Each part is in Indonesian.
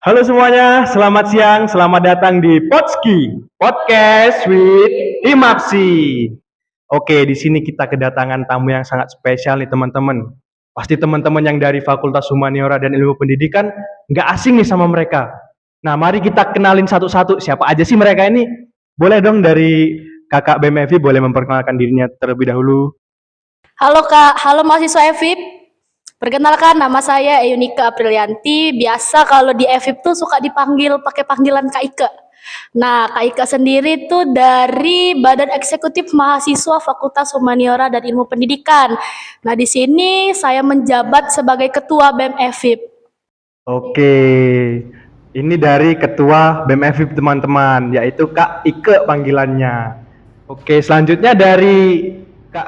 Halo semuanya, selamat siang, selamat datang di Potski Podcast with Imapsi. Oke, di sini kita kedatangan tamu yang sangat spesial nih teman-teman. Pasti teman-teman yang dari Fakultas Humaniora dan Ilmu Pendidikan nggak asing nih sama mereka. Nah, mari kita kenalin satu-satu siapa aja sih mereka ini. Boleh dong dari kakak BMFI boleh memperkenalkan dirinya terlebih dahulu. Halo Kak, halo mahasiswa EVIP. Perkenalkan, nama saya Eunika Aprilianti. Biasa kalau di EVIP tuh suka dipanggil pakai panggilan Kak Ike. Nah, Kak Ike sendiri tuh dari Badan Eksekutif Mahasiswa Fakultas Humaniora dan Ilmu Pendidikan. Nah, di sini saya menjabat sebagai Ketua BEM EVIP. Oke, ini dari Ketua BMFI teman-teman, yaitu Kak Ike panggilannya. Oke, selanjutnya dari Kak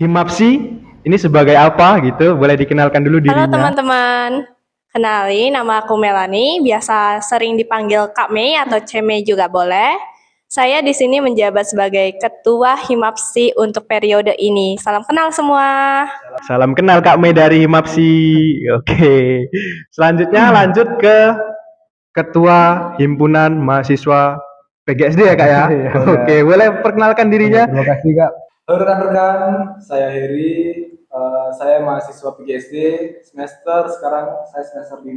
Himapsi, ini sebagai apa gitu? Boleh dikenalkan dulu Halo dirinya. teman-teman, kenali nama aku Melani, biasa sering dipanggil Kak Mei atau Ceme juga boleh. Saya di sini menjabat sebagai Ketua Himapsi untuk periode ini. Salam kenal semua. Salam kenal Kak Mei dari Himapsi. Oke, selanjutnya lanjut ke Ketua Himpunan Mahasiswa PGSD ya Kak ya? Iya, Oke, boleh perkenalkan dirinya? Terima kasih Kak. Halo rekan-rekan, saya Heri. Saya mahasiswa PGSD semester sekarang saya semester 5.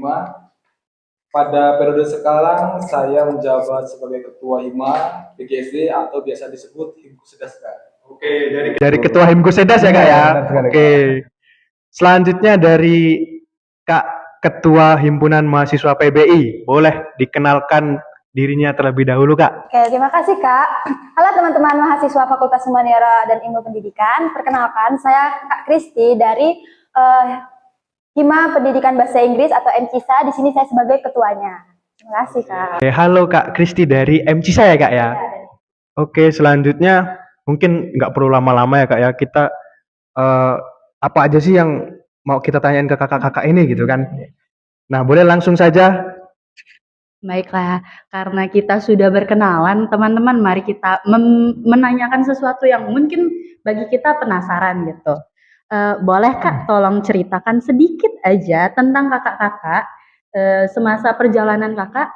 Pada periode sekarang saya menjabat sebagai Ketua Hima PGSD atau biasa disebut Himkusedas Kak. Oke, dari Ketua Himkusedas ya Kak ya? Benar sekali, Oke. Selanjutnya dari Kak Ketua Himpunan Mahasiswa PBI, boleh dikenalkan dirinya terlebih dahulu Kak. Oke, terima kasih Kak. Halo teman-teman mahasiswa Fakultas Humaniora dan Ilmu Pendidikan. Perkenalkan, saya Kak Kristi dari Hima Pendidikan Bahasa Inggris atau MCISA. Di sini saya sebagai ketuanya. Terima kasih Kak. Oke, halo Kak Kristi dari MCISA ya Kak ya? Oke, selanjutnya mungkin nggak perlu lama-lama ya Kak ya. Kita apa aja sih yang mau kita tanyain ke kakak-kakak ini gitu kan? Nah, boleh langsung saja. Baiklah, karena kita sudah berkenalan, teman-teman, mari kita menanyakan sesuatu yang mungkin bagi kita penasaran gitu. Boleh Kak, tolong ceritakan sedikit aja tentang kakak-kakak semasa perjalanan kakak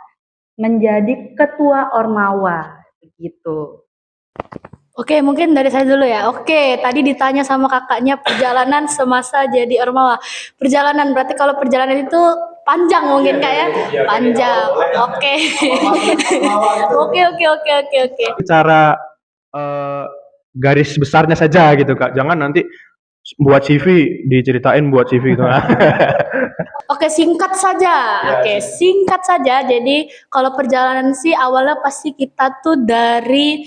menjadi ketua Ormawa, begitu. Oke, mungkin dari saya dulu ya. Oke, tadi ditanya sama kakaknya perjalanan semasa jadi Ormawa. Perjalanan, berarti kalau perjalanan itu panjang mungkin Kak ya? Panjang. Oke. Oke. Cara garis besarnya saja gitu Kak. Jangan nanti buat CV diceritain buat CV gitu. Oke, singkat saja. Oke, singkat saja. Jadi kalau perjalanan sih awalnya pasti kita tuh dari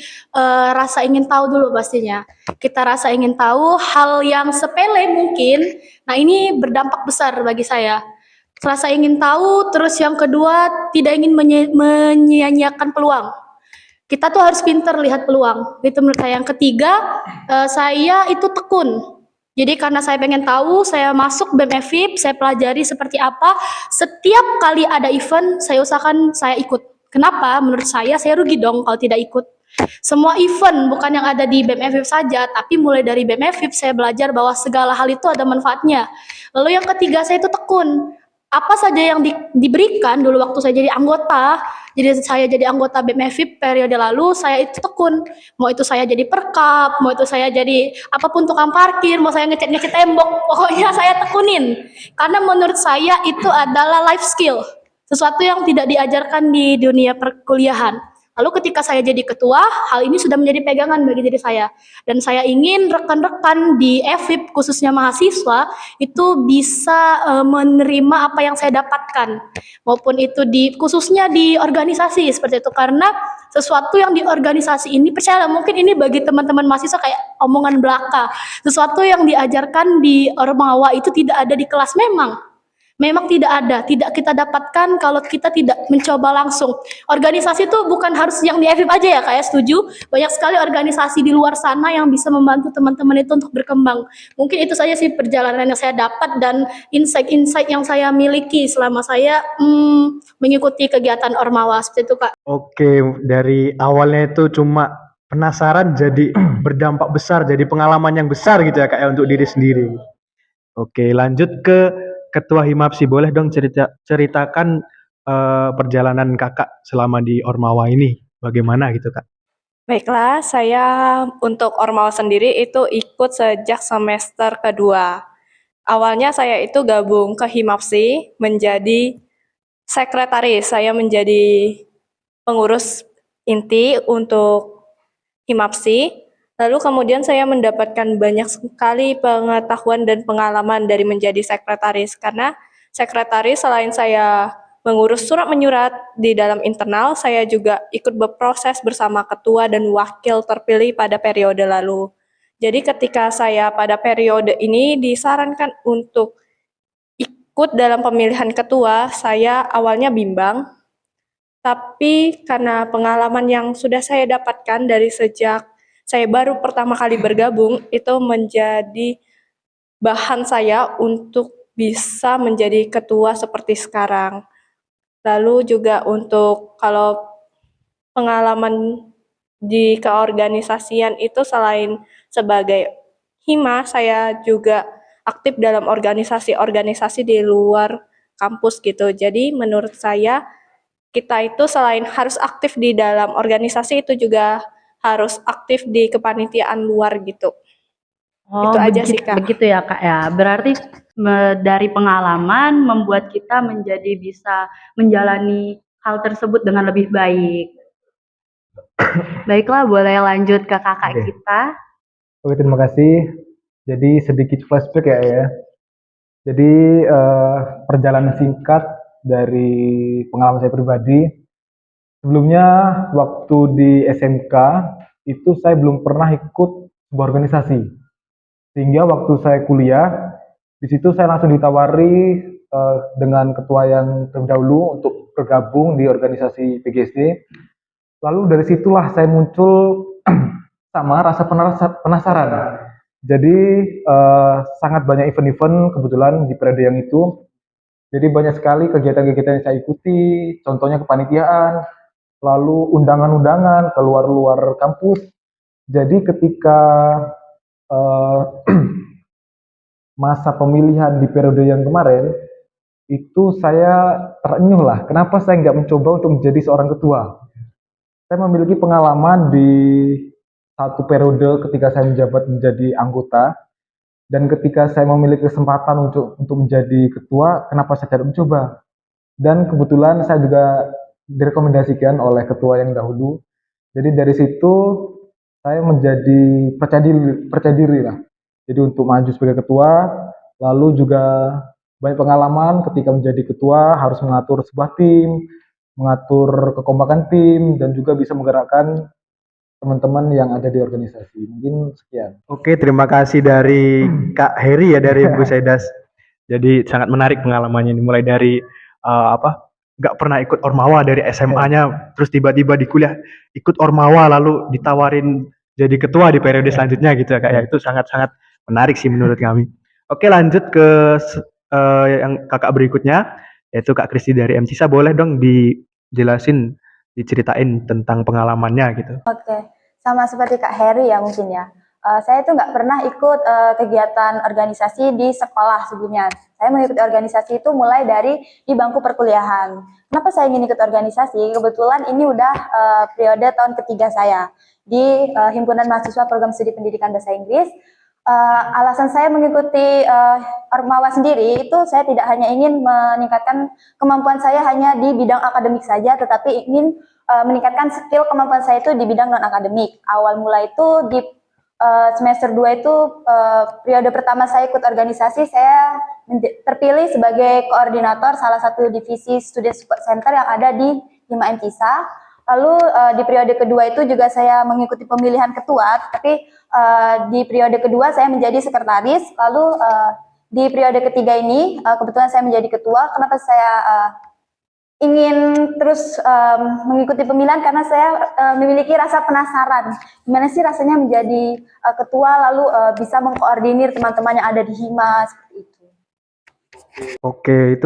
rasa ingin tahu dulu pastinya. Kita rasa ingin tahu hal yang sepele mungkin. Nah, ini berdampak besar bagi saya. Rasa ingin tahu, terus yang kedua tidak ingin menyia-nyiakan peluang. Kita tuh harus pintar lihat peluang. Itu menurut saya. Yang ketiga, saya itu tekun. Jadi karena saya pengen tahu, saya masuk BEM EVIP, saya pelajari seperti apa. Setiap kali ada event, saya usahakan saya ikut. Kenapa? Menurut saya rugi dong kalau tidak ikut. Semua event bukan yang ada di BEM EVIP saja, tapi mulai dari BEM EVIP saya belajar bahwa segala hal itu ada manfaatnya. Lalu yang ketiga, saya itu tekun. Apa saja yang diberikan dulu waktu saya jadi anggota, saya jadi anggota BEM EVIP periode lalu, saya itu tekun. Mau itu saya jadi perkap, mau itu saya jadi apapun tukang parkir, mau saya ngecat tembok, pokoknya saya tekunin. Karena menurut saya itu adalah life skill, sesuatu yang tidak diajarkan di dunia perkuliahan. Lalu ketika saya jadi ketua, hal ini sudah menjadi pegangan bagi diri saya. Dan saya ingin rekan-rekan di EVIP, khususnya mahasiswa, itu bisa menerima apa yang saya dapatkan. Maupun itu khususnya di organisasi seperti itu. Karena sesuatu yang di organisasi ini, percaya mungkin ini bagi teman-teman mahasiswa kayak omongan belaka. Sesuatu yang diajarkan di Ormawa itu tidak ada di kelas memang tidak ada, tidak kita dapatkan kalau kita tidak mencoba langsung. Organisasi itu bukan harus yang di EVIP aja ya, kayak setuju. Banyak sekali organisasi di luar sana yang bisa membantu teman-teman itu untuk berkembang. Mungkin itu saja sih perjalanan yang saya dapat dan insight-insight yang saya miliki selama saya mengikuti kegiatan Ormawa seperti itu Kak. Oke, dari awalnya itu cuma penasaran jadi berdampak besar, jadi pengalaman yang besar gitu ya Kak ya untuk diri sendiri. Oke, lanjut ke Ketua Himapsi, boleh dong ceritakan perjalanan kakak selama di Ormawa ini? Bagaimana gitu kak? Baiklah, saya untuk Ormawa sendiri itu ikut sejak semester kedua. Awalnya saya itu gabung ke Himapsi menjadi sekretaris. Saya menjadi pengurus inti untuk Himapsi. Lalu kemudian saya mendapatkan banyak sekali pengetahuan dan pengalaman dari menjadi sekretaris. Karena sekretaris selain saya mengurus surat menyurat di dalam internal, saya juga ikut berproses bersama ketua dan wakil terpilih pada periode lalu. Jadi ketika saya pada periode ini disarankan untuk ikut dalam pemilihan ketua, saya awalnya bimbang, tapi karena pengalaman yang sudah saya dapatkan dari sejak saya baru pertama kali bergabung, itu menjadi bahan saya untuk bisa menjadi ketua seperti sekarang. Lalu juga untuk kalau pengalaman di keorganisasian itu selain sebagai hima, saya juga aktif dalam organisasi-organisasi di luar kampus gitu. Jadi menurut saya kita itu selain harus aktif di dalam organisasi itu juga harus aktif di kepanitiaan luar gitu. Oh, Itu aja sih, Kak. begitu ya, Kak ya. Berarti dari pengalaman membuat kita menjadi bisa menjalani hal tersebut dengan lebih baik. Baiklah, boleh lanjut ke kakak Oke. kita. Oke, terima kasih. Jadi sedikit flashback ya. Jadi perjalanan singkat dari pengalaman saya pribadi. Sebelumnya waktu di SMK itu saya belum pernah ikut sebuah organisasi. Sehingga waktu saya kuliah, di situ saya langsung ditawari dengan ketua yang terdahulu untuk bergabung di organisasi PGSD. Lalu dari situlah saya muncul sama rasa penasaran. Jadi sangat banyak event-event kebetulan di periode yang itu. Jadi banyak sekali kegiatan-kegiatan yang saya ikuti, contohnya kepanitiaan, lalu undangan-undangan ke luar-luar kampus. Jadi ketika eh, masa pemilihan di periode yang kemarin, itu saya terenyuh lah, kenapa saya nggak mencoba untuk menjadi seorang ketua. Saya memiliki pengalaman di satu periode ketika saya menjabat menjadi anggota, dan ketika saya memiliki kesempatan untuk menjadi ketua, kenapa saya tidak mencoba? Dan kebetulan saya juga direkomendasikan oleh ketua yang dahulu. Jadi dari situ saya menjadi percaya diri lah. Jadi untuk maju sebagai ketua, lalu juga banyak pengalaman ketika menjadi ketua harus mengatur sebuah tim, mengatur kekompakan tim, dan juga bisa menggerakkan teman-teman yang ada di organisasi. Mungkin sekian. Oke, terima kasih dari Kak Heri ya, dari Bu Sedas. Jadi sangat menarik pengalamannya ini, mulai dari nggak pernah ikut Ormawa dari SMA-nya, terus tiba-tiba di kuliah ikut Ormawa, lalu ditawarin jadi ketua di periode selanjutnya gitu ya Kak ya. Itu sangat-sangat menarik sih menurut kami. Oke, lanjut ke yang kakak berikutnya, yaitu Kak Kristi dari MCISA. Boleh dong dijelasin, diceritain tentang pengalamannya gitu. Oke, sama seperti Kak Heri ya mungkin ya. Saya itu nggak pernah ikut kegiatan organisasi di sekolah sebelumnya. Saya mengikuti organisasi itu mulai dari di bangku perkuliahan. Kenapa saya ingin ikut organisasi? Kebetulan ini udah periode tahun ketiga saya di Himpunan Mahasiswa Program Studi Pendidikan Bahasa Inggris. Alasan saya mengikuti Ormawa sendiri itu saya tidak hanya ingin meningkatkan kemampuan saya hanya di bidang akademik saja, tetapi ingin meningkatkan skill kemampuan saya itu di bidang non-akademik. Awal mula itu di semester 2 itu periode pertama saya ikut organisasi, saya terpilih sebagai koordinator salah satu divisi Student Support Center yang ada di Hima MCISA. Lalu di periode kedua itu juga saya mengikuti pemilihan ketua, tapi di periode kedua saya menjadi sekretaris. Lalu di periode ketiga ini kebetulan saya menjadi ketua. Kenapa saya ingin terus mengikuti pemilihan? Karena saya memiliki rasa penasaran gimana sih rasanya menjadi ketua, lalu bisa mengkoordinir teman-teman yang ada di Hima seperti itu. Oke,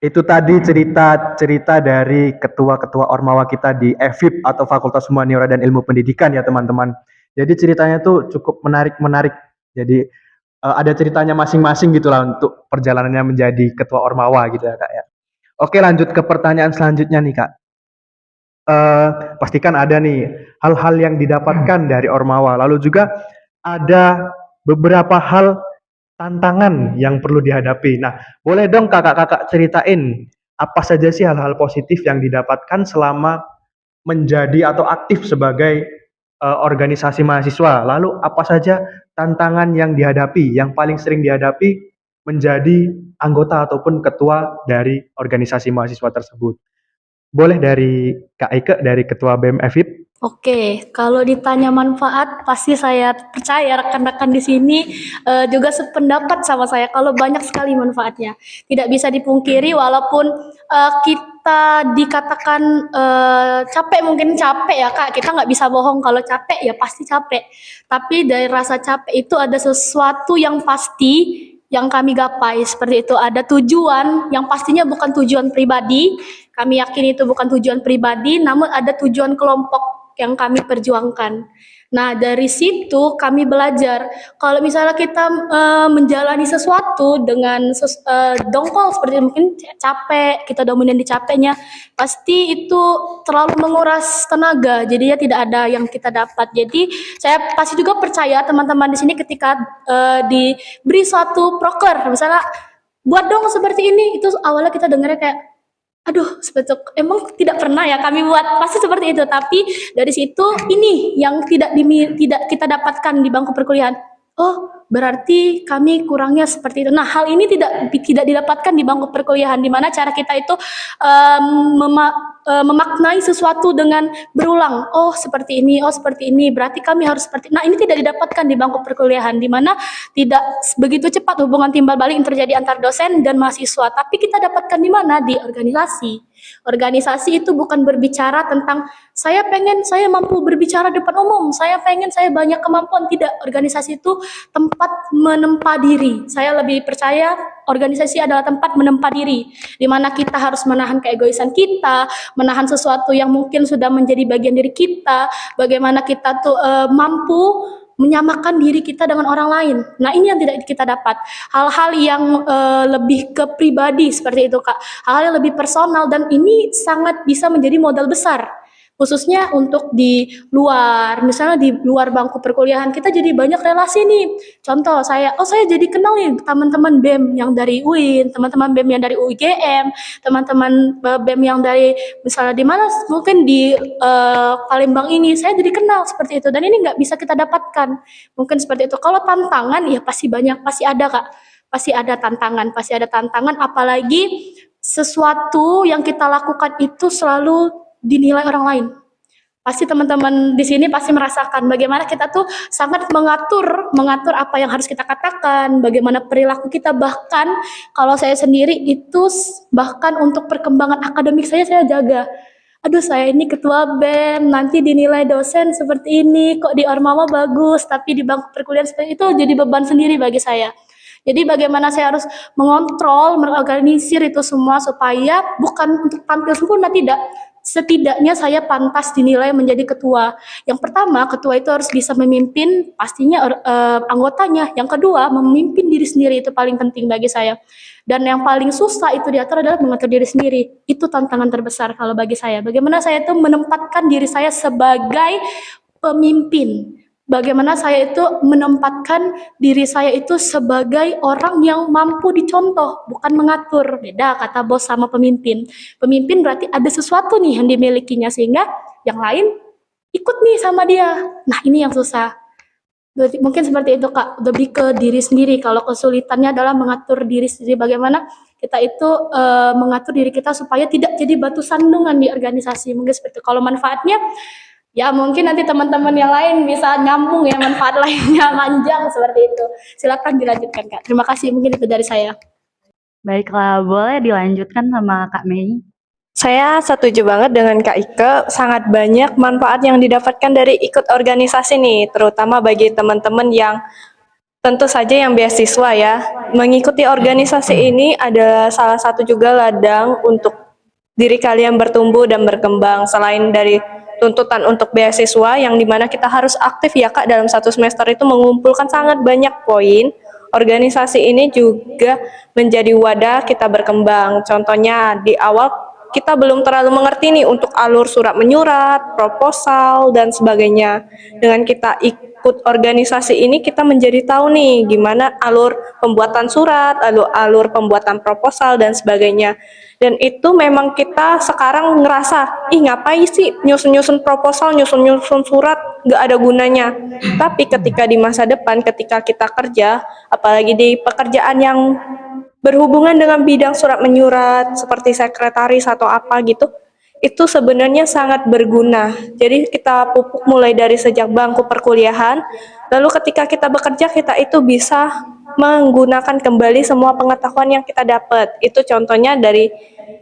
itu tadi cerita dari ketua-ketua Ormawa kita di FIP atau Fakultas Humaniora dan Ilmu Pendidikan ya teman-teman. Jadi ceritanya tuh cukup menarik. Jadi ada ceritanya masing-masing gitulah untuk perjalanannya menjadi ketua Ormawa gitu ya Kak ya. Oke, lanjut ke pertanyaan selanjutnya nih, Kak. Pastikan ada nih hal-hal yang didapatkan dari Ormawa. Lalu juga ada beberapa hal tantangan yang perlu dihadapi. Nah, boleh dong kakak-kakak ceritain apa saja sih hal-hal positif yang didapatkan selama menjadi atau aktif sebagai organisasi mahasiswa. Lalu apa saja tantangan yang dihadapi, yang paling sering dihadapi menjadi anggota ataupun ketua dari organisasi mahasiswa tersebut. Boleh dari Kak Ike, dari Ketua BEM FIP? Oke, kalau ditanya manfaat, pasti saya percaya rekan-rekan di sini juga sependapat sama saya. Kalau banyak sekali manfaatnya, tidak bisa dipungkiri. Walaupun kita dikatakan capek, mungkin capek ya Kak. Kita nggak bisa bohong kalau capek ya pasti capek. Tapi dari rasa capek itu ada sesuatu yang pasti yang kami gapai. Seperti itu, ada tujuan yang pastinya bukan tujuan pribadi. Kami yakin itu bukan tujuan pribadi, namun ada tujuan kelompok yang kami perjuangkan. Nah, dari situ kami belajar kalau misalnya kita menjalani sesuatu dengan dongkol seperti itu, mungkin capek, kita dominan di capeknya, pasti itu terlalu menguras tenaga, jadinya tidak ada yang kita dapat. Jadi saya pasti juga percaya teman-teman di sini ketika diberi suatu proker, misalnya buat dong seperti ini, itu awalnya kita dengarnya kayak aduh, sebetulnya emang tidak pernah ya kami buat, pasti seperti itu. Tapi dari situ ini yang tidak kita dapatkan di bangku perkuliahan. Oh, berarti kami kurangnya seperti itu. Nah, hal ini tidak didapatkan di bangku perkuliahan, di mana cara kita itu memaknai sesuatu dengan berulang. Oh, seperti ini, oh seperti ini. Berarti kami harus seperti. Nah, ini tidak didapatkan di bangku perkuliahan, di mana tidak begitu cepat hubungan timbal balik yang terjadi antar dosen dan mahasiswa. Tapi kita dapatkan di mana? Di organisasi. Organisasi itu bukan berbicara tentang saya mampu berbicara depan umum, saya banyak kemampuan. Tidak, organisasi itu tempat menempa diri. Saya lebih percaya organisasi adalah tempat menempa diri, di mana kita harus menahan keegoisan kita, menahan sesuatu yang mungkin sudah menjadi bagian diri kita, bagaimana kita tuh mampu menyamakan diri kita dengan orang lain. Nah, ini yang tidak kita dapat. Hal-hal yang lebih ke pribadi seperti itu, Kak. Hal-hal yang lebih personal, dan ini sangat bisa menjadi modal besar. Khususnya untuk di luar, misalnya di luar bangku perkuliahan, kita jadi banyak relasi nih. Contoh, saya jadi kenal nih teman-teman BEM yang dari UIN, teman-teman BEM yang dari UIGM, teman-teman BEM yang dari misalnya di mana, mungkin di Palembang ini, saya jadi kenal seperti itu. Dan ini nggak bisa kita dapatkan. Mungkin seperti itu. Kalau tantangan, ya pasti banyak, pasti ada Kak. Pasti ada tantangan, apalagi sesuatu yang kita lakukan itu selalu dinilai orang lain. Pasti teman-teman di sini pasti merasakan bagaimana kita tuh sangat mengatur apa yang harus kita katakan, bagaimana perilaku kita. Bahkan kalau saya sendiri itu bahkan untuk perkembangan akademik saya jaga. Aduh, saya ini ketua BEM, nanti dinilai dosen seperti ini, kok di Ormawa bagus, tapi di bangku perkuliahan seperti itu, jadi beban sendiri bagi saya. Jadi bagaimana saya harus mengontrol, mengorganisir itu semua supaya bukan untuk tampil sempurna, tidak. Setidaknya saya pantas dinilai menjadi ketua. Yang pertama, ketua itu harus bisa memimpin pastinya anggotanya. Yang kedua, memimpin diri sendiri, itu paling penting bagi saya. Dan yang paling susah itu diatur adalah mengatur diri sendiri. Itu tantangan terbesar kalau bagi saya. Bagaimana saya itu menempatkan diri saya sebagai pemimpin. Bagaimana saya itu menempatkan diri saya itu sebagai orang yang mampu dicontoh, bukan mengatur. Beda kata bos sama pemimpin. Pemimpin berarti ada sesuatu nih yang dimilikinya, sehingga yang lain ikut nih sama dia. Nah, ini yang susah. Berarti, mungkin seperti itu Kak, lebih ke diri sendiri. Kalau kesulitannya adalah mengatur diri sendiri, bagaimana kita itu mengatur diri kita supaya tidak jadi batu sandungan di organisasi. Mungkin seperti itu. Kalau manfaatnya, ya mungkin nanti teman-teman yang lain bisa nyambung ya, manfaat lainnya panjang seperti itu. Silakan dilanjutkan Kak. Terima kasih, mungkin itu dari saya. Baiklah, boleh dilanjutkan sama Kak Mei. Saya setuju banget dengan Kak Ike, sangat banyak manfaat yang didapatkan dari ikut organisasi nih, terutama bagi teman-teman yang tentu saja yang beasiswa ya. Mengikuti organisasi ini adalah salah satu juga ladang untuk diri kalian bertumbuh dan berkembang. Selain dari tuntutan untuk beasiswa yang dimana kita harus aktif ya Kak dalam satu semester itu mengumpulkan sangat banyak poin Organisasi ini juga menjadi wadah kita berkembang. Contohnya di awal kita belum terlalu mengerti nih untuk alur surat menyurat, proposal, dan sebagainya. Dengan kita ikut organisasi ini kita menjadi tahu nih gimana alur pembuatan surat, alur pembuatan proposal, dan sebagainya. Dan itu memang kita sekarang ngerasa, ih ngapain sih nyusun-nyusun proposal, nyusun-nyusun surat, nggak ada gunanya. Tapi ketika di masa depan, ketika kita kerja, apalagi di pekerjaan yang berhubungan dengan bidang surat menyurat, seperti sekretaris atau apa gitu, itu sebenarnya sangat berguna. Jadi kita pupuk mulai dari sejak bangku perkuliahan, lalu ketika kita bekerja, kita itu bisa menggunakan kembali semua pengetahuan yang kita dapat. Itu contohnya dari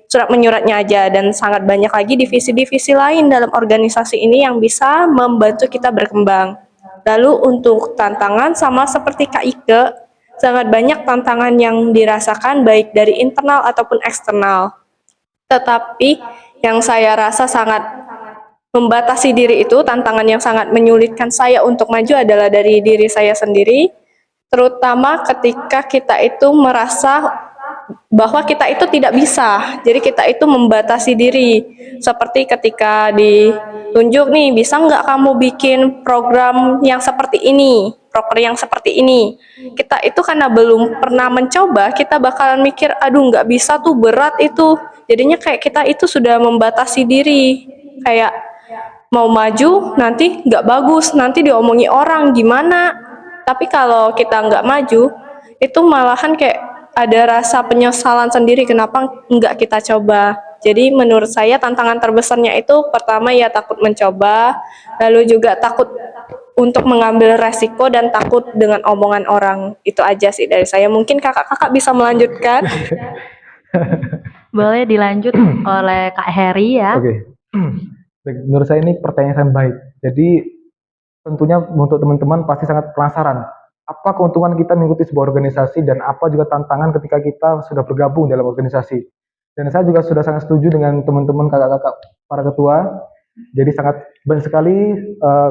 surat menyuratnya aja, dan sangat banyak lagi divisi-divisi lain dalam organisasi ini yang bisa membantu kita berkembang. Lalu untuk tantangan sama seperti Kak Ike, sangat banyak tantangan yang dirasakan baik dari internal ataupun eksternal. Tetapi yang saya rasa sangat membatasi diri itu, tantangan yang sangat menyulitkan saya untuk maju adalah dari diri saya sendiri, terutama ketika kita itu merasa bahwa kita itu tidak bisa, jadi kita itu membatasi diri. Seperti ketika ditunjuk nih, bisa nggak kamu bikin program yang seperti ini, proker yang seperti ini. Kita itu karena belum pernah mencoba, kita bakalan mikir, aduh nggak bisa tuh, berat itu. Jadinya kayak kita itu sudah membatasi diri, kayak mau maju nanti nggak bagus, nanti diomongi orang gimana. Tapi kalau kita nggak maju, itu malahan kayak ada rasa penyesalan sendiri kenapa nggak kita coba. Jadi menurut saya tantangan terbesarnya itu pertama ya takut mencoba, lalu juga takut untuk mengambil resiko dan takut dengan omongan orang. Itu aja sih dari saya. Mungkin kakak-kakak bisa melanjutkan. Boleh dilanjut oleh Kak Heri ya. Oke. Baik, menurut saya ini pertanyaan yang baik. Jadi tentunya untuk teman-teman pasti sangat penasaran apa keuntungan kita mengikuti sebuah organisasi dan apa juga tantangan ketika kita sudah bergabung dalam organisasi. Dan saya juga sudah sangat setuju dengan teman-teman kakak-kakak para ketua. Jadi sangat banyak sekali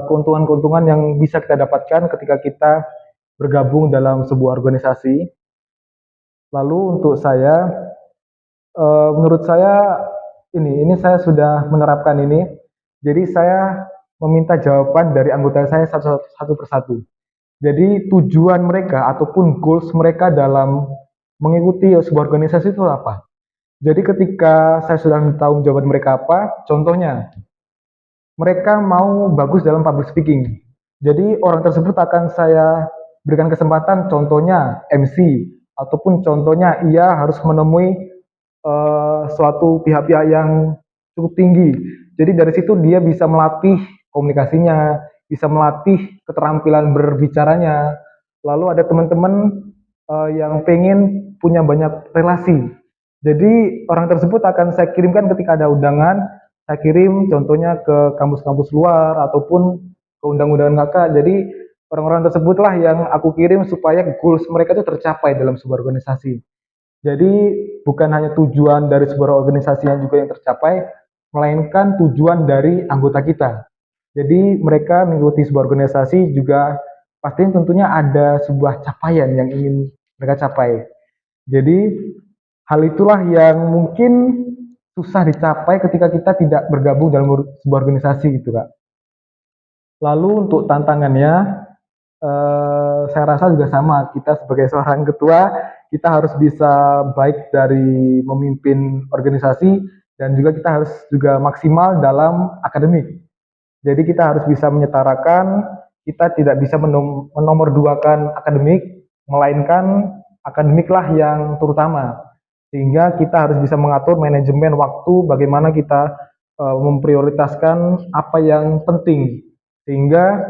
keuntungan-keuntungan yang bisa kita dapatkan ketika kita bergabung dalam sebuah organisasi. Lalu untuk saya, menurut saya ini saya sudah menerapkan ini. Jadi saya meminta jawaban dari anggota saya satu persatu. Jadi tujuan mereka ataupun goals mereka dalam mengikuti sebuah organisasi itu apa? Jadi ketika saya sudah tahu jawaban mereka apa, contohnya mereka mau bagus dalam public speaking. Jadi orang tersebut akan saya berikan kesempatan, contohnya MC ataupun contohnya ia harus menemui suatu pihak-pihak yang cukup tinggi. Jadi dari situ dia bisa melatih komunikasinya, bisa melatih keterampilan berbicaranya. Lalu ada teman-teman yang pengen punya banyak relasi. Jadi orang tersebut akan saya kirimkan ketika ada undangan, saya kirim contohnya ke kampus-kampus luar ataupun ke undang-undangan kakak. Jadi orang-orang tersebutlah yang aku kirim supaya goals mereka itu tercapai dalam sebuah organisasi. Jadi bukan hanya tujuan dari sebuah organisasi yang juga yang tercapai, melainkan tujuan dari anggota kita. Jadi mereka mengikuti sebuah organisasi juga pastinya tentunya ada sebuah capaian yang ingin mereka capai. Jadi hal itulah yang mungkin susah dicapai ketika kita tidak bergabung dalam sebuah organisasi gitu Kak. Lalu untuk tantangannya, saya rasa juga sama, kita sebagai seorang ketua, kita harus bisa baik dari memimpin organisasi dan juga kita harus juga maksimal dalam akademik. Jadi kita harus bisa menyetarakan, kita tidak bisa menomorduakan akademik, melainkan akademiklah yang terutama. Sehingga kita harus bisa mengatur manajemen waktu, bagaimana kita memprioritaskan apa yang penting. Sehingga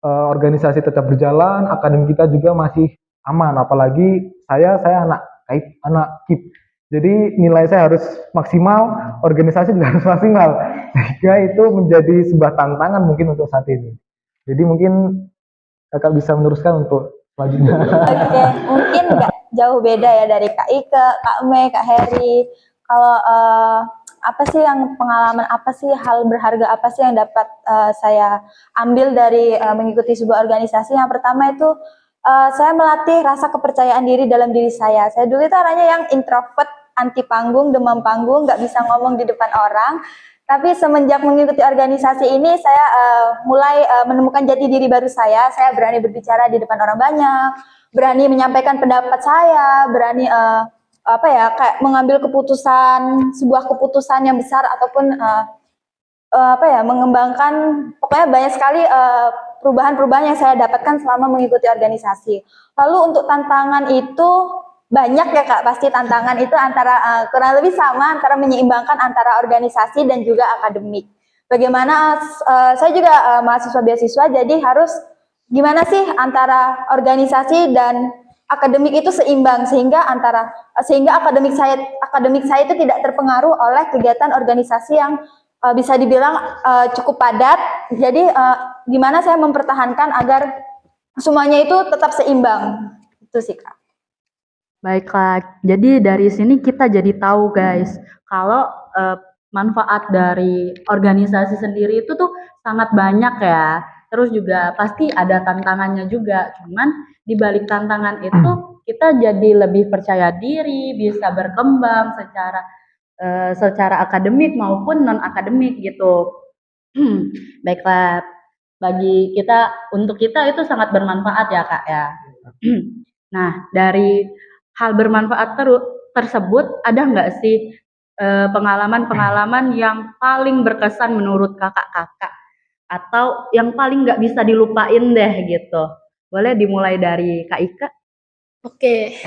organisasi tetap berjalan, akademik kita juga masih aman. Apalagi saya anak KIP. Jadi nilai saya harus maksimal, organisasi juga harus maksimal. Sehingga itu menjadi sebuah tantangan mungkin untuk saat ini. Jadi mungkin kakak bisa meneruskan untuk selanjutnya. Oke, mungkin nggak jauh beda ya dari Kak Ike, Kak Mei, Kak Heri. Kalau apa sih yang pengalaman, apa sih hal berharga apa sih yang dapat saya ambil dari mengikuti sebuah organisasi? Yang pertama itu saya melatih rasa kepercayaan diri dalam diri saya. Saya dulu itu orangnya yang introvert, anti panggung, demam panggung, nggak bisa ngomong di depan orang. Tapi semenjak mengikuti organisasi ini, saya mulai menemukan jati diri baru saya. Saya berani berbicara di depan orang banyak, berani menyampaikan pendapat saya, berani kayak mengambil sebuah keputusan yang besar ataupun mengembangkan. Pokoknya banyak sekali perubahan-perubahan yang saya dapatkan selama mengikuti organisasi. Lalu untuk tantangan itu banyak ya Kak, pasti tantangan itu antara kurang lebih sama antara menyeimbangkan antara organisasi dan juga akademik. Bagaimana saya juga mahasiswa beasiswa, jadi harus gimana sih antara organisasi dan akademik itu seimbang sehingga akademik saya itu tidak terpengaruh oleh kegiatan organisasi yang bisa dibilang cukup padat. Jadi gimana saya mempertahankan agar semuanya itu tetap seimbang. Itu sih Kak. Baiklah, jadi dari sini kita jadi tahu guys, kalau manfaat dari organisasi sendiri itu tuh sangat banyak ya. Terus juga pasti ada tantangannya juga. Cuman di balik tantangan itu kita jadi lebih percaya diri, bisa berkembang secara akademik maupun non akademik gitu. Baiklah, untuk kita itu sangat bermanfaat ya Kak ya. Nah, dari hal bermanfaat tersebut ada nggak sih pengalaman-pengalaman yang paling berkesan menurut kakak-kakak atau yang paling nggak bisa dilupain deh gitu? Boleh dimulai dari Kak Ika? Oke,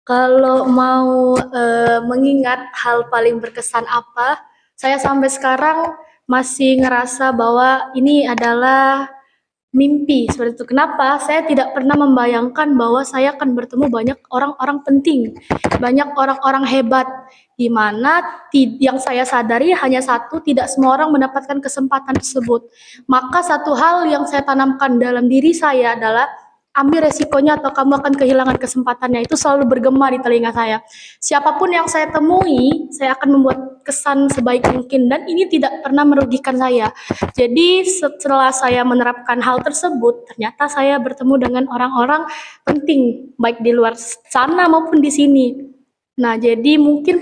kalau mau mengingat hal paling berkesan apa, saya sampai sekarang masih ngerasa bahwa ini adalah mimpi seperti itu. Kenapa? Saya tidak pernah membayangkan bahwa saya akan bertemu banyak orang-orang penting, banyak orang-orang hebat, di mana yang saya sadari hanya satu, tidak semua orang mendapatkan kesempatan tersebut. Maka satu hal yang saya tanamkan dalam diri saya adalah ambil resikonya atau kamu akan kehilangan kesempatannya. Itu selalu bergema di telinga saya. Siapapun yang saya temui, saya akan membuat kesan sebaik mungkin dan ini tidak pernah merugikan saya. Jadi setelah saya menerapkan hal tersebut, ternyata saya bertemu dengan orang-orang penting baik di luar sana maupun di sini. Nah, jadi mungkin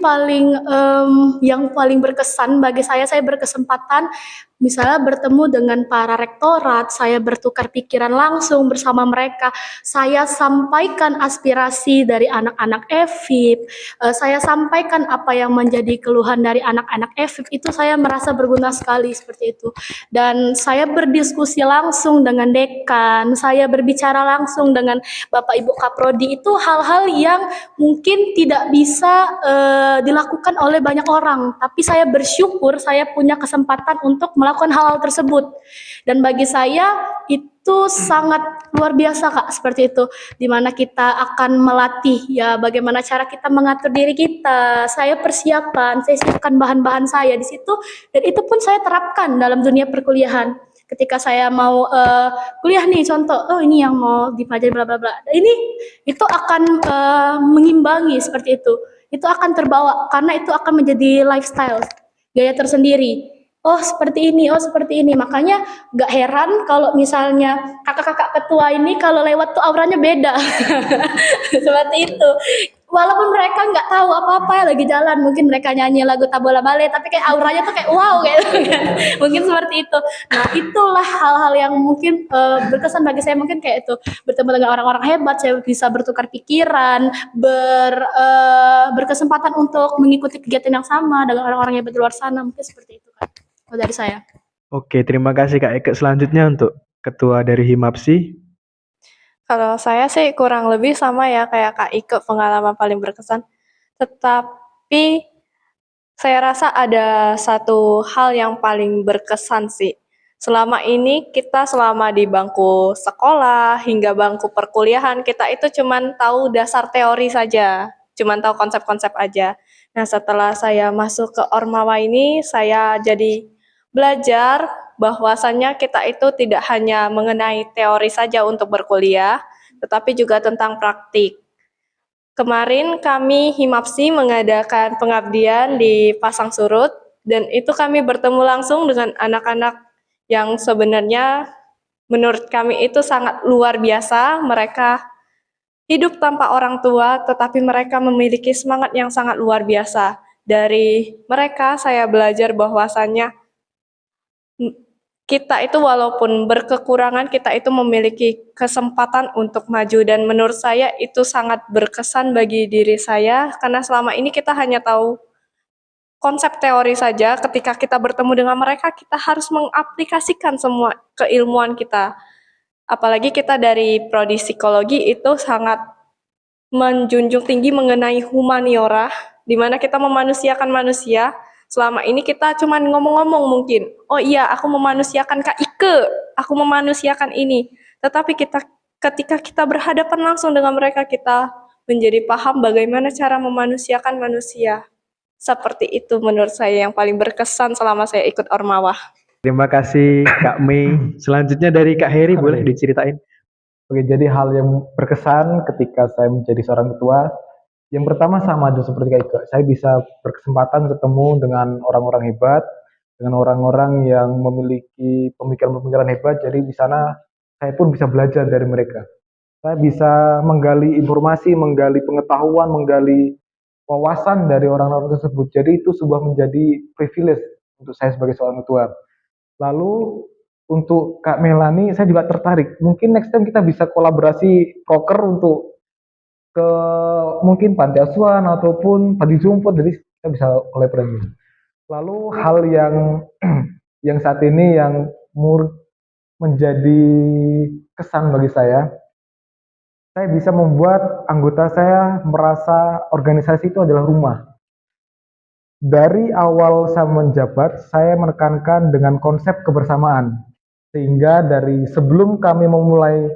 yang paling berkesan bagi saya berkesempatan misalnya bertemu dengan para rektorat, saya bertukar pikiran langsung bersama mereka, saya sampaikan aspirasi dari anak-anak EFIP, saya sampaikan apa yang menjadi keluhan dari anak-anak EFIP, itu saya merasa berguna sekali seperti itu. Dan saya berdiskusi langsung dengan dekan, saya berbicara langsung dengan Bapak Ibu Kaprodi, itu hal-hal yang mungkin tidak bisa dilakukan oleh banyak orang, tapi saya bersyukur saya punya kesempatan untuk melakukan hal-hal tersebut. Dan bagi saya itu sangat luar biasa Kak, seperti itu. Dimana kita akan melatih ya bagaimana cara kita mengatur diri kita. Saya saya siapkan bahan-bahan saya di situ dan itu pun saya terapkan dalam dunia perkuliahan. Ketika saya mau kuliah nih, contoh, oh ini yang mau dipelajari bla bla bla. Itu akan mengimbangi seperti itu. Itu akan terbawa karena itu akan menjadi lifestyle, gaya tersendiri. Oh seperti ini, oh seperti ini. Makanya gak heran kalau misalnya kakak-kakak ketua ini kalau lewat tuh auranya beda. Seperti itu. Walaupun mereka nggak tahu apa-apa ya lagi jalan, mungkin mereka nyanyi lagu Tabola Bale, tapi kayak auranya tuh kayak wow gitu kan. Mungkin seperti itu. Nah itulah hal-hal yang mungkin berkesan bagi saya, mungkin kayak itu bertemu dengan orang-orang hebat, saya bisa bertukar pikiran, berkesempatan untuk mengikuti kegiatan yang sama dengan orang-orang hebat di luar sana, mungkin seperti itu kan. Kalau dari saya. Oke, terima kasih Kak Eka. Selanjutnya untuk ketua dari Himapsi. Kalau saya sih kurang lebih sama ya kayak Kak Ike, pengalaman paling berkesan. Tetapi saya rasa ada satu hal yang paling berkesan sih. Selama ini selama di bangku sekolah hingga bangku perkuliahan, kita itu cuman tahu dasar teori saja, cuman tahu konsep-konsep aja. Nah, setelah saya masuk ke Ormawa ini, saya jadi belajar bahwasannya kita itu tidak hanya mengenai teori saja untuk berkuliah, tetapi juga tentang praktik. Kemarin kami Himapsi mengadakan pengabdian di Pasang Surut, dan itu kami bertemu langsung dengan anak-anak yang sebenarnya menurut kami itu sangat luar biasa. Mereka hidup tanpa orang tua, tetapi mereka memiliki semangat yang sangat luar biasa. Dari mereka saya belajar bahwasannya kita itu walaupun berkekurangan, kita itu memiliki kesempatan untuk maju, dan menurut saya itu sangat berkesan bagi diri saya karena selama ini kita hanya tahu konsep teori saja. Ketika kita bertemu dengan mereka, kita harus mengaplikasikan semua keilmuan kita. Apalagi kita dari prodi psikologi itu sangat menjunjung tinggi mengenai humaniora, di mana kita memanusiakan manusia. Selama ini kita cuma ngomong-ngomong mungkin, oh iya aku memanusiakan Kak Ike, aku memanusiakan ini. Tetapi ketika kita berhadapan langsung dengan mereka, kita menjadi paham bagaimana cara memanusiakan manusia. Seperti itu menurut saya yang paling berkesan selama saya ikut Ormawah. Terima kasih Kak Mei. Selanjutnya dari Kak Heri, boleh diceritain? Oke, jadi hal yang berkesan ketika saya menjadi seorang ketua, yang pertama sama aja seperti Kak Ika, saya bisa berkesempatan ketemu dengan orang-orang hebat, dengan orang-orang yang memiliki pemikiran-pemikiran hebat, jadi di sana saya pun bisa belajar dari mereka. Saya bisa menggali informasi, menggali pengetahuan, menggali wawasan dari orang-orang tersebut. Jadi itu sebuah menjadi privilege untuk saya sebagai seorang ketua. Lalu untuk Kak Melani, saya juga tertarik. Mungkin next time kita bisa kolaborasi proker untuk ke mungkin panti asuhan ataupun panti jompo, jadi kita bisa kolaborasi. Lalu hal yang yang saat ini yang menjadi kesan bagi saya bisa membuat anggota saya merasa organisasi itu adalah rumah. Dari awal saya menjabat, saya menekankan dengan konsep kebersamaan. Sehingga dari sebelum kami memulai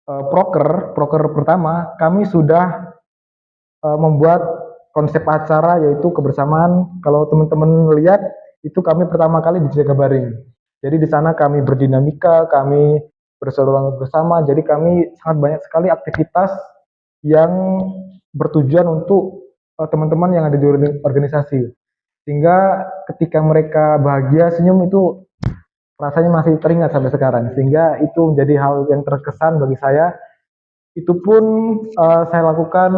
proker pertama, kami sudah membuat konsep acara yaitu kebersamaan. Kalau teman-teman lihat, itu kami pertama kali di Jagabaring. Jadi di sana kami berdinamika, kami bersaudara bersama. Jadi kami sangat banyak sekali aktivitas yang bertujuan untuk teman-teman yang ada di organisasi. Sehingga ketika mereka bahagia, senyum itu rasanya masih teringat sampai sekarang. Sehingga itu menjadi hal yang terkesan bagi saya. Itu pun saya lakukan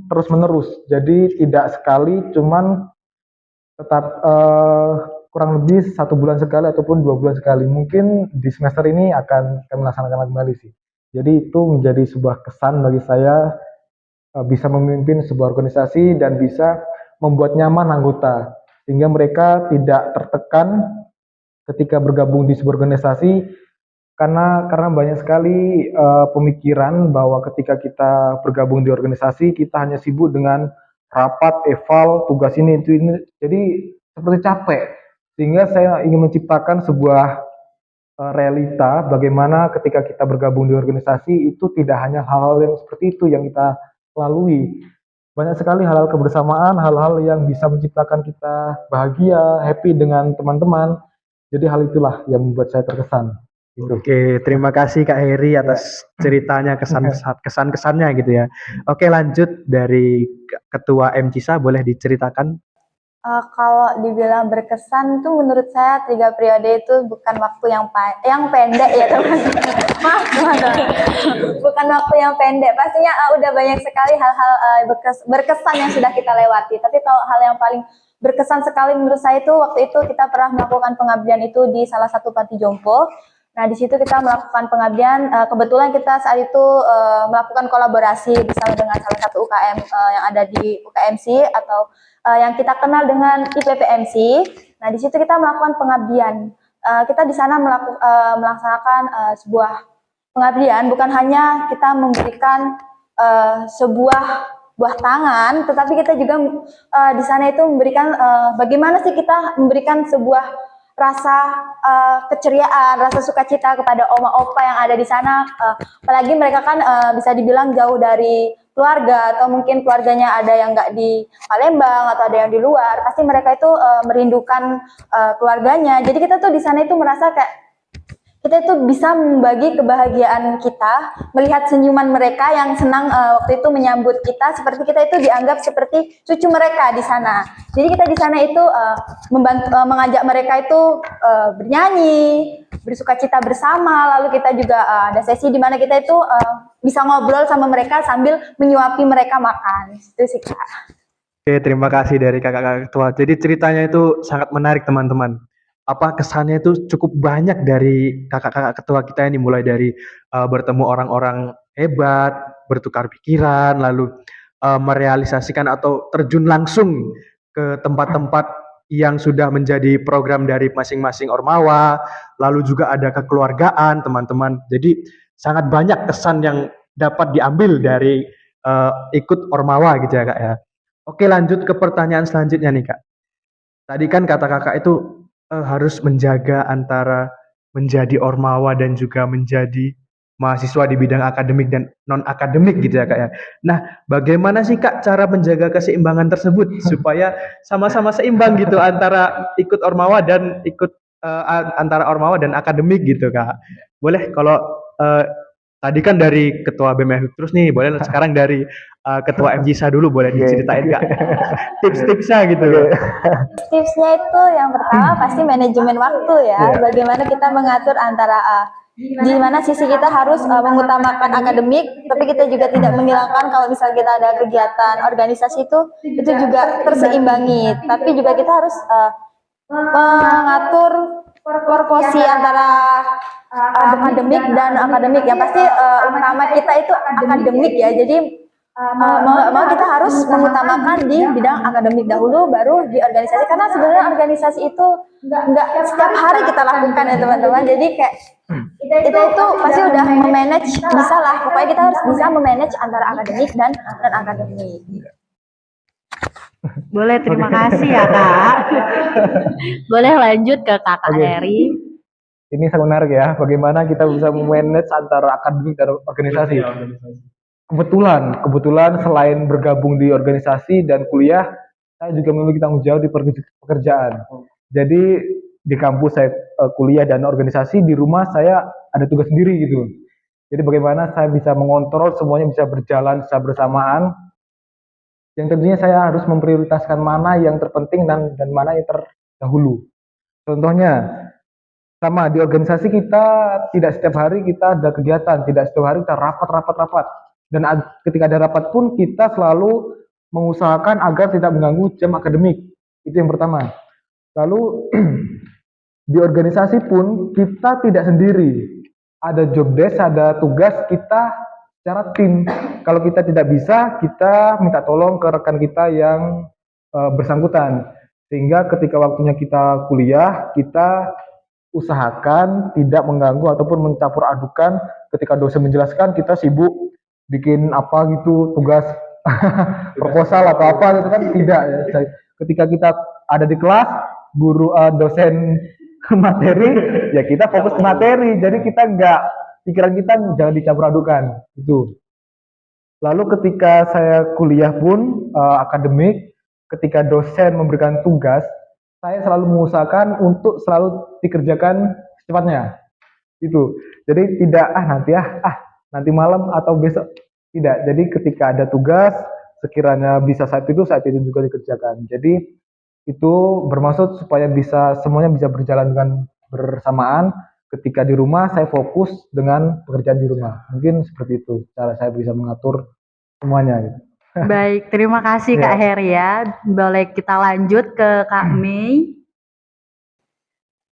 terus-menerus. Jadi tidak sekali, cuman tetap kurang lebih 1 bulan sekali ataupun 2 bulan sekali. Mungkin di semester ini akan kami laksanakan kembali sih. Jadi itu menjadi sebuah kesan bagi saya, bisa memimpin sebuah organisasi dan bisa membuat nyaman anggota. Sehingga mereka tidak tertekan ketika bergabung di sebuah organisasi, karena banyak sekali pemikiran bahwa ketika kita bergabung di organisasi, kita hanya sibuk dengan rapat, eval, tugas ini, itu ini. Jadi seperti capek. Sehingga saya ingin menciptakan sebuah realita bagaimana ketika kita bergabung di organisasi itu tidak hanya hal-hal yang seperti itu yang kita lalui. Banyak sekali hal-hal kebersamaan, hal-hal yang bisa menciptakan kita bahagia, happy dengan teman-teman. Jadi hal itulah yang membuat saya terkesan. Gitu. Oke, terima kasih Kak Heri atas ceritanya, kesan-kesannya gitu ya. Oke, lanjut dari Ketua MCISA, boleh diceritakan? Kalau dibilang berkesan tuh menurut saya 3 periode itu bukan waktu yang pendek ya teman-teman. Maaf teman-teman. Bukan waktu yang pendek. Pastinya udah banyak sekali hal-hal berkesan yang sudah kita lewati. Tapi kalau hal yang paling berkesan sekali menurut saya itu waktu itu kita pernah melakukan pengabdian itu di salah satu panti jompo. Nah di situ kita melakukan pengabdian. Kebetulan kita saat itu melakukan kolaborasi bersama dengan salah satu UKM yang ada di UKMC atau yang kita kenal dengan IPPMC. Nah, di situ kita melakukan pengabdian. Kita di sana melaksanakan sebuah pengabdian, bukan hanya kita memberikan sebuah buah tangan, tetapi kita juga di sana itu memberikan bagaimana sih kita memberikan sebuah rasa keceriaan, rasa sukacita kepada oma opa yang ada di sana. Apalagi mereka kan bisa dibilang jauh dari keluarga, atau mungkin keluarganya ada yang nggak di Palembang atau ada yang di luar, pasti mereka itu merindukan keluarganya. Jadi kita tuh di sana itu merasa kayak kita itu bisa membagi kebahagiaan kita, melihat senyuman mereka yang senang waktu itu menyambut kita, seperti kita itu dianggap seperti cucu mereka di sana. Jadi kita di sana itu mengajak mereka itu bernyanyi, bersukacita bersama, lalu kita juga ada sesi di mana kita itu bisa ngobrol sama mereka sambil menyuapi mereka makan. Itu sih Kak. Oke, terima kasih dari kakak-kakak ketua. Jadi ceritanya itu sangat menarik teman-teman. Apa kesannya itu cukup banyak dari kakak-kakak ketua kita ini, mulai dari bertemu orang-orang hebat, bertukar pikiran, lalu merealisasikan atau terjun langsung ke tempat-tempat yang sudah menjadi program dari masing-masing ormawa, lalu juga ada kekeluargaan teman-teman. Jadi sangat banyak kesan yang dapat diambil dari ikut ormawa gitu ya Kak ya. Oke, lanjut ke pertanyaan selanjutnya nih Kak. Tadi kan kata kakak itu harus menjaga antara menjadi ormawa dan juga menjadi mahasiswa di bidang akademik dan non akademik gitu ya Kak ya. Nah, bagaimana sih Kak cara menjaga keseimbangan tersebut supaya sama-sama seimbang gitu antara ikut ormawa dan ikut antara ormawa dan akademik gitu Kak. Boleh kalau tadi kan dari ketua BMF terus nih, boleh sekarang dari ketua MJISA dulu, boleh diceritain Kak tips-tipsnya gitu. Tipsnya itu yang pertama pasti manajemen waktu ya. Bagaimana kita mengatur antara di mana sisi kita harus mengutamakan akademik, tapi kita juga tidak menghilangkan kalau misalnya kita ada kegiatan organisasi itu juga terseimbangi. Tapi juga kita harus mengatur proporsi antara akademik dan akademik. Yang pasti utama kita itu akademik ya. Jadi mau kita harus mengutamakan di bidang akademik dahulu, baru di organisasi, karena sebenarnya organisasi itu nggak setiap hari kita lakukan ya teman-teman. Jadi kayak kita itu pasti udah memanage, bisa lah, pokoknya kita harus bisa memanage antara akademik dan non akademik. Boleh, terima kasih ya Kak. Boleh lanjut ke Kakak Heri. Ini sangat menarik ya, bagaimana kita bisa memanage antara akademik dan organisasi. Kebetulan selain bergabung di organisasi dan kuliah, saya juga memiliki tanggung jawab di pekerjaan. Jadi di kampus saya kuliah dan organisasi, di rumah saya ada tugas sendiri gitu. Jadi bagaimana saya bisa mengontrol semuanya bisa berjalan secara bersamaan. Yang tentunya saya harus memprioritaskan mana yang terpenting dan mana yang terdahulu. Contohnya, sama di organisasi kita tidak setiap hari kita ada kegiatan, tidak setiap hari kita rapat. Dan ketika ada rapat pun kita selalu mengusahakan agar tidak mengganggu jam akademik. Itu yang pertama. Lalu di organisasi pun kita tidak sendiri. Ada job desk, ada tugas kita secara tim. Kalau kita tidak bisa, kita minta tolong ke rekan kita yang bersangkutan. Sehingga ketika waktunya kita kuliah, kita usahakan tidak mengganggu ataupun mencampur adukan. Ketika dosen menjelaskan, kita sibuk bikin apa gitu, tugas proposal atau apa gitu kan, tidak ya. Ketika kita ada di kelas, guru dosen materi, ya kita fokus ke materi. Jadi kita pikiran kita jangan dicampur adukan itu. Lalu ketika saya kuliah pun akademik, ketika dosen memberikan tugas, saya selalu mengusahakan untuk selalu dikerjakan secepatnya. Itu. Jadi tidak nanti malam atau besok, tidak. Jadi ketika ada tugas, sekiranya bisa saat itu juga dikerjakan. Jadi itu bermaksud supaya semuanya bisa berjalan dengan bersamaan. Ketika di rumah saya fokus dengan pekerjaan di rumah. Mungkin seperti itu cara saya bisa mengatur semuanya gitu. Baik, terima kasih Kak Heri ya. Boleh kita lanjut ke Kak Mei.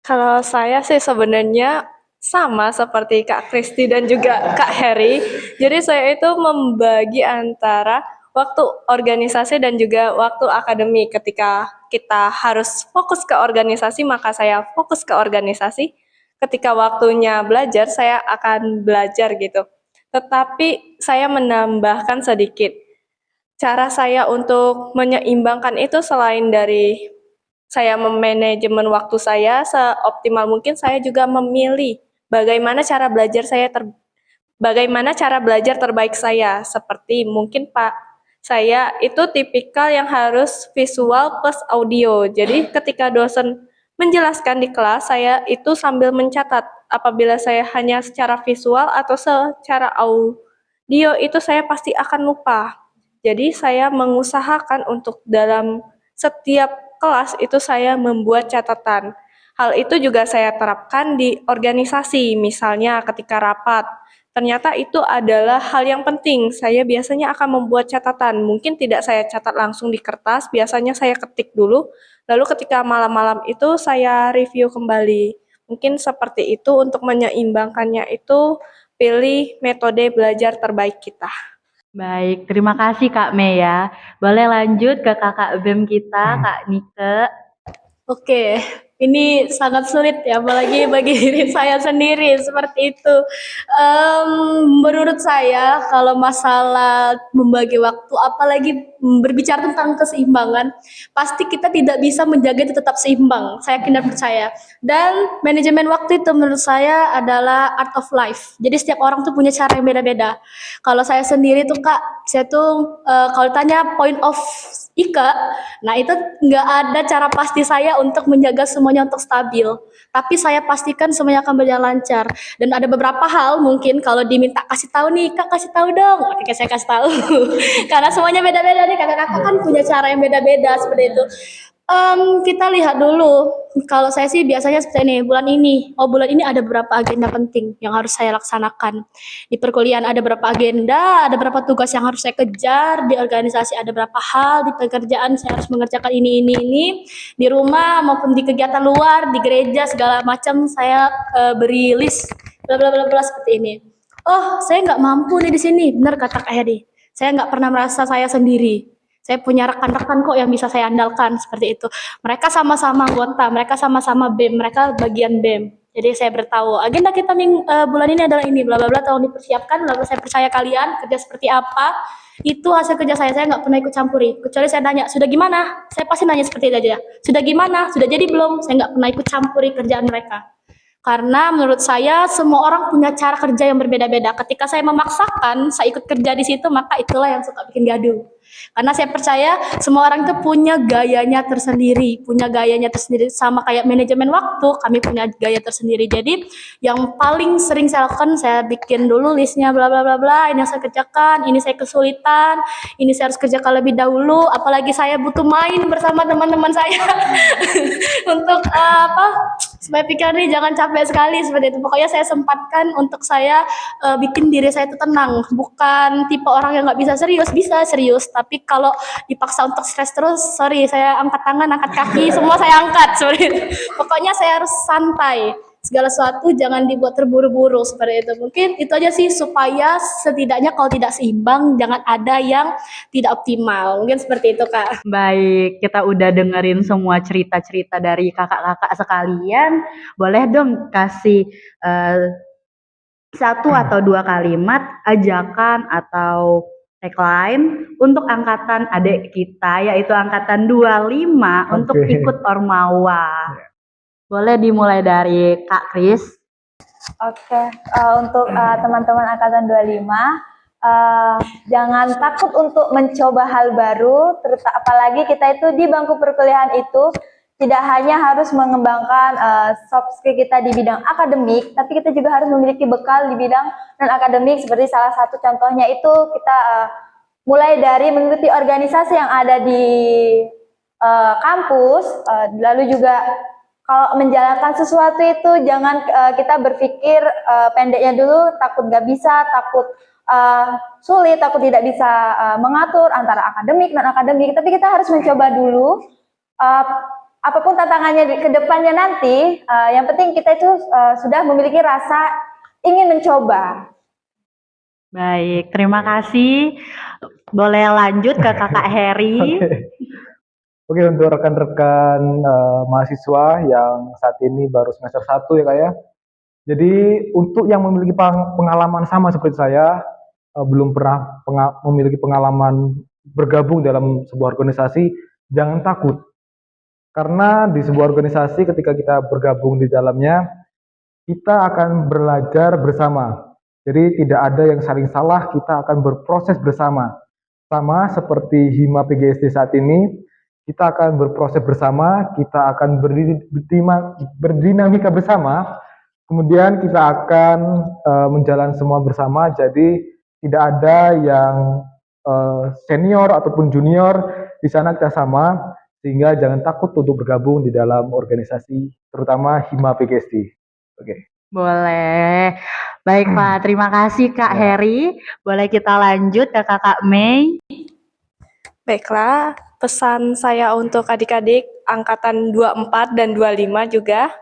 Kalau saya sih sebenarnya sama seperti Kak Kristi dan juga Kak Heri. Jadi saya itu membagi antara waktu organisasi dan juga waktu akademik. Ketika kita harus fokus ke organisasi, maka saya fokus ke organisasi. Ketika waktunya belajar, saya akan belajar gitu. Tetapi saya menambahkan sedikit. Cara saya untuk menyeimbangkan itu selain dari saya memanajemen waktu saya seoptimal mungkin, saya juga memilih bagaimana cara belajar terbaik saya. Seperti mungkin saya itu tipikal yang harus visual plus audio. Jadi ketika dosen menjelaskan di kelas, saya itu sambil mencatat. Apabila saya hanya secara visual atau secara audio itu saya pasti akan lupa. Jadi saya mengusahakan untuk dalam setiap kelas itu saya membuat catatan. Hal itu juga saya terapkan di organisasi, misalnya ketika rapat. Ternyata itu adalah hal yang penting. Saya biasanya akan membuat catatan. Mungkin tidak saya catat langsung di kertas, biasanya saya ketik dulu. Lalu ketika malam-malam itu saya review kembali. Mungkin seperti itu untuk menyeimbangkannya itu pilih metode belajar terbaik kita. Baik, terima kasih Kak Mei ya. Boleh lanjut ke kakak BEM kita, Kak Nike. Oke, ini sangat sulit ya, apalagi bagi diri saya sendiri seperti itu. Menurut saya, kalau masalah membagi waktu, apalagi berbicara tentang keseimbangan, pasti kita tidak bisa menjaga itu tetap seimbang. Saya yakin dan percaya. Dan manajemen waktu itu menurut saya adalah art of life. Jadi setiap orang tuh punya cara yang beda-beda. Kalau saya sendiri tuh Kak, saya tuh kalau tanya point of Ika, nah itu nggak ada cara pasti saya untuk menjaga semuanya untuk stabil. Tapi saya pastikan semuanya akan berjalan lancar. Dan ada beberapa hal mungkin kalau diminta kasih tahu nih, Kak kasih tahu dong. Oke, saya kasih tahu. Karena semuanya beda-beda nih, kakak-kakak kan punya cara yang beda-beda seperti itu. Kita lihat dulu. Kalau saya sih biasanya seperti ini, bulan ini ada beberapa agenda penting yang harus saya laksanakan. Di perkuliahan ada berapa agenda, ada berapa tugas yang harus saya kejar, di organisasi ada berapa hal, di pekerjaan saya harus mengerjakan ini. Di rumah maupun di kegiatan luar, di gereja segala macam saya beri list bla bla bla bla seperti ini. Oh, saya nggak mampu nih di sini. Benar kata Kak Hedi. Saya nggak pernah merasa saya sendiri. Saya punya rekan-rekan kok yang bisa saya andalkan seperti itu. Mereka sama-sama anggota, mereka sama-sama BEM, mereka bagian BEM. Jadi saya bertahu agenda kita bulan ini adalah ini, bla bla bla, tolong dipersiapkan. Lalu saya percaya kalian kerja seperti apa. Itu hasil kerja saya nggak pernah ikut campuri. Kecuali saya nanya, sudah gimana? Saya pasti nanya seperti itu aja. Sudah gimana? Sudah jadi belum? Saya nggak pernah ikut campuri kerjaan mereka. Karena menurut saya semua orang punya cara kerja yang berbeda-beda. Ketika saya memaksakan, saya ikut kerja di situ, maka itulah yang suka bikin gaduh. Karena saya percaya semua orang itu punya gayanya tersendiri, sama kayak manajemen waktu, kami punya gaya tersendiri. Jadi yang paling sering saya lakukan, saya bikin dulu listnya bla bla bla bla, ini yang saya kerjakan, ini saya kesulitan, ini saya harus kerjakan lebih dahulu, apalagi saya butuh main bersama teman-teman saya untuk supaya pikiran ini jangan capek sekali seperti itu. Pokoknya saya sempatkan untuk saya bikin diri saya itu tenang. Bukan tipe orang yang nggak bisa serius, tapi kalau dipaksa untuk stres terus, sorry, saya angkat tangan, angkat kaki, semua saya angkat seperti itu. Pokoknya saya harus santai. Segala sesuatu jangan dibuat terburu-buru seperti itu. Mungkin itu aja sih supaya setidaknya kalau tidak seimbang jangan ada yang tidak optimal. Mungkin seperti itu Kak. Baik, kita udah dengerin semua cerita-cerita dari kakak-kakak sekalian. Boleh dong kasih satu atau dua kalimat ajakan atau tagline untuk angkatan adik kita, yaitu angkatan 25 untuk ikut Ormawa. Boleh dimulai dari Kak Kris. Oke, untuk teman-teman angkatan 25, jangan takut untuk mencoba hal baru, apalagi kita itu di bangku perkuliahan itu tidak hanya harus mengembangkan soft skill kita di bidang akademik, tapi kita juga harus memiliki bekal di bidang non-akademik, seperti salah satu contohnya itu kita mulai dari mengikuti organisasi yang ada di kampus, lalu juga kalau menjalankan sesuatu itu jangan kita berpikir pendeknya dulu, takut gak bisa, takut sulit, takut tidak bisa mengatur antara akademik dan akademik, tapi kita harus mencoba dulu. Apapun tantangannya ke depannya nanti, yang penting kita itu sudah memiliki rasa ingin mencoba. Baik, terima kasih. Boleh lanjut ke Kakak Heri. Oke, untuk rekan-rekan mahasiswa yang saat ini baru semester 1 ya Kak ya. Jadi untuk yang memiliki pengalaman sama seperti saya, belum pernah memiliki pengalaman bergabung dalam sebuah organisasi, jangan takut. Karena di sebuah organisasi ketika kita bergabung di dalamnya, kita akan belajar bersama. Jadi tidak ada yang saling salah, kita akan berproses bersama. Sama seperti Hima PGSD saat ini, kita akan berproses bersama, kita akan berdinamika bersama, kemudian kita akan menjalan semua bersama. Jadi tidak ada yang senior ataupun junior, di sana kita sama, sehingga jangan takut untuk bergabung di dalam organisasi, terutama Hima PGSD. Oke. Boleh. Baik Pak, terima kasih Kak Ya. Heri. Boleh kita lanjut ke Kakak Mei. Baiklah, pesan saya untuk adik-adik angkatan 24 dan 25 juga.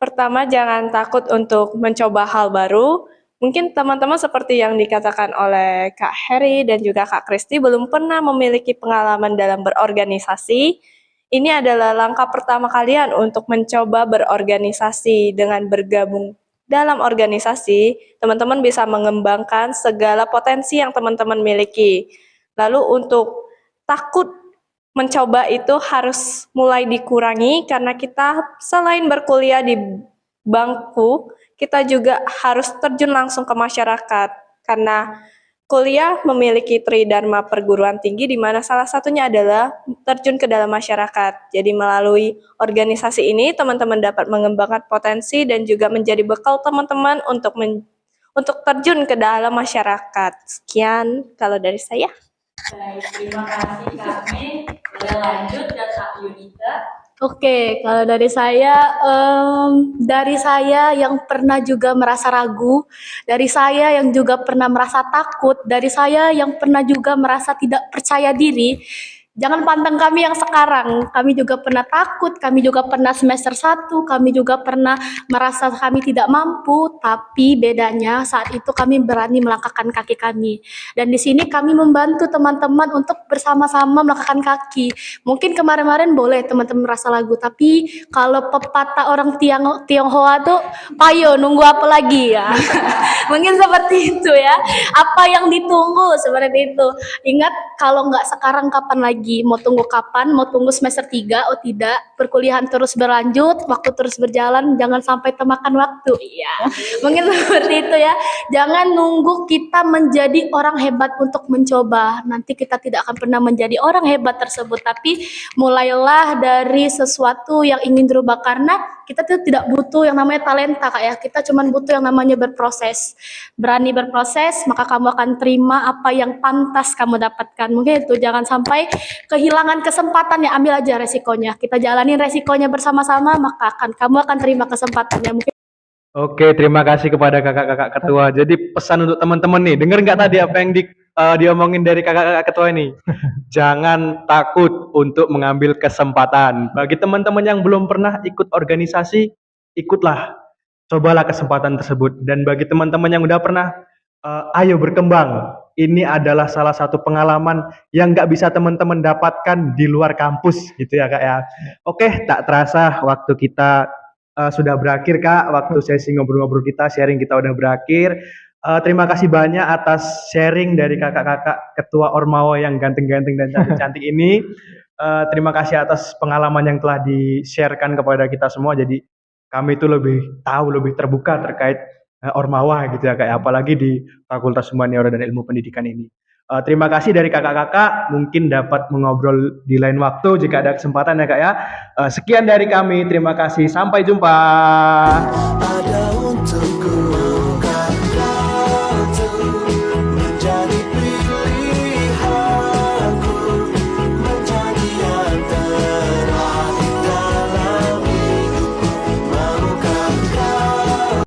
Pertama, jangan takut untuk mencoba hal baru. Mungkin teman-teman seperti yang dikatakan oleh Kak Heri dan juga Kak Kristi belum pernah memiliki pengalaman dalam berorganisasi. Ini adalah langkah pertama kalian untuk mencoba berorganisasi. Dengan bergabung dalam organisasi, teman-teman bisa mengembangkan segala potensi yang teman-teman miliki. Lalu untuk takut mencoba itu harus mulai dikurangi karena kita selain berkuliah di bangku, kita juga harus terjun langsung ke masyarakat karena kuliah memiliki tridharma perguruan tinggi di mana salah satunya adalah terjun ke dalam masyarakat. Jadi melalui organisasi ini teman-teman dapat mengembangkan potensi dan juga menjadi bekal teman-teman untuk terjun ke dalam masyarakat. Sekian kalau dari saya. Baik, terima kasih Kak Mei. Boleh lanjut ke Kak Yunita. Oke, kalau dari saya yang pernah juga merasa ragu, dari saya yang juga pernah merasa takut, dari saya yang pernah juga merasa tidak percaya diri, jangan pandang kami yang sekarang. Kami juga pernah takut, kami juga pernah semester 1, kami juga pernah merasa kami tidak mampu, tapi bedanya saat itu kami berani melangkahkan kaki kami. Dan di sini kami membantu teman-teman untuk bersama-sama melangkahkan kaki. Mungkin kemarin-kemarin boleh teman-teman merasa lagu, tapi kalau pepatah orang Tionghoa tuh, payo nunggu apa lagi ya? Mungkin seperti itu ya. Apa yang ditunggu seperti itu. Ingat kalau nggak sekarang kapan lagi? Mau tunggu kapan? Mau tunggu semester 3? Oh tidak. Perkuliahan terus berlanjut, waktu terus berjalan, jangan sampai termakan waktu. Iya. Mungkin seperti itu ya. Jangan nunggu kita menjadi orang hebat untuk mencoba. Nanti kita tidak akan pernah menjadi orang hebat tersebut. Tapi mulailah dari sesuatu yang ingin dirubah karena kita tuh tidak butuh yang namanya talenta Kak ya. Kita cuma butuh yang namanya berproses. Berani berproses, maka kamu akan terima apa yang pantas kamu dapatkan. Mungkin itu jangan sampai kehilangan kesempatan ya, ambil aja resikonya. Kita jalanin resikonya bersama-sama, maka kamu akan terima kesempatannya. Mungkin Oke, terima kasih kepada kakak-kakak ketua. Jadi pesan untuk teman-teman nih, denger nggak tadi apa yang diomongin dari kakak-kakak ketua ini? Jangan takut untuk mengambil kesempatan. Bagi teman-teman yang belum pernah ikut organisasi, ikutlah. Cobalah kesempatan tersebut. Dan bagi teman-teman yang udah pernah, ayo berkembang. Ini adalah salah satu pengalaman yang nggak bisa teman-teman dapatkan di luar kampus, gitu ya Kak ya. Oke, tak terasa waktu kita sudah berakhir Kak, waktu sesi ngobrol-ngobrol kita, sharing kita udah berakhir. Terima kasih banyak atas sharing dari kakak-kakak ketua Ormawa yang ganteng-ganteng dan cantik-cantik ini. Terima kasih atas pengalaman yang telah di-sharekan kepada kita semua. Jadi kami itu lebih tahu, lebih terbuka terkait Ormawa gitu ya Kak, apalagi di Fakultas Humaniora dan Ilmu Pendidikan ini. Terima kasih dari kakak-kakak, mungkin dapat mengobrol di lain waktu jika ada kesempatan ya Kak ya. Sekian dari kami, terima kasih, sampai jumpa.